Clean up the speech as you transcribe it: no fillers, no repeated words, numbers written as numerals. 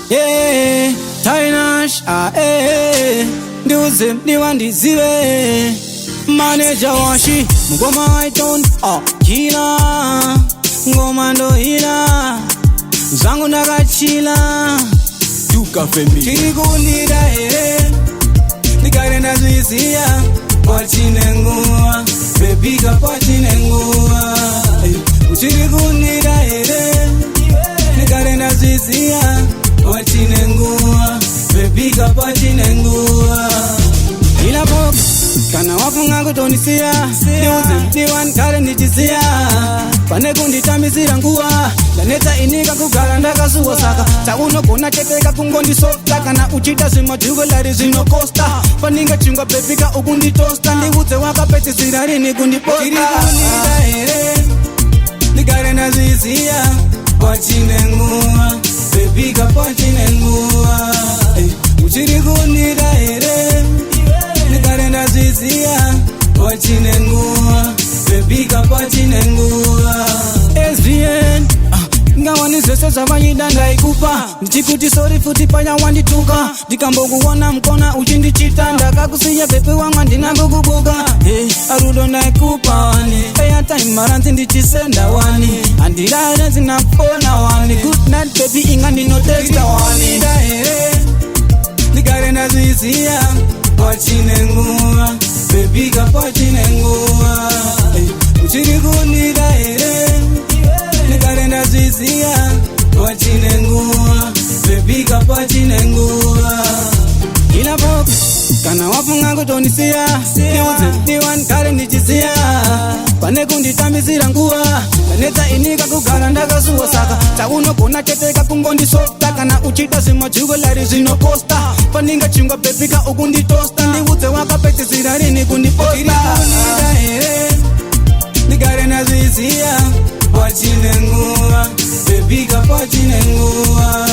Yeah, Tainash, ndiuze ndiwandiziwe manager washi ngoma iton kila ngoma ndo ila zangu nakachila tukafemi kirikundira here ndikarenda zwisiya pachinengua bebika pachinengua uchirikundira here ndikarenda zwisiya pachinengua bebika pachinengua ila pop kana wafunga kutonisia ndiuze ndiwan kare ndichisia pane kunditambisira nguwa ndaneta inika kugara ndakasuwa saka taunogona cheteka kungondisofta kana uchita zvimajuvelari zvinokosta paninga chingwa bebika ukunditosta ndiudze wakapedzisira rini kundiposta tirikunira here ndigare ndazviziya pachinengua bebika pachinengua uchirikunira here ndigare ndazviziya pachinengua bebika pachinengua SVN ngawani zvese zvavanyida ndaikupa ndichikuti sori futi panya wandituka ndikambokuona mkona uchindichita ndakakusiya bepe wanga ndinambokubuka arudo ndaikupa wani airtime maranzi ndichisenda wani andirare zinapona wani good night baby inga ndinotesta wani ndahere ndigare ndazviziya pachinengua bebika pachinengua uchirikunira here ndigare ndazviziya pachinengua bebika pachinengua ila pop kana wafunga kutondisiya ndiudze ndiwan kare ndichiziya pane kunditambisira nguwa ndaneta inika kugara ndakasuwa saka taunogona cheteka kungondisofta kana uchita zvimajuvelari zvinokosta paninga chingwa bebika ukunditosta ndiudze wakapedzisira rini kundiposta tirikunira here ndigare ndazviziya pachinengua bebika pachinengua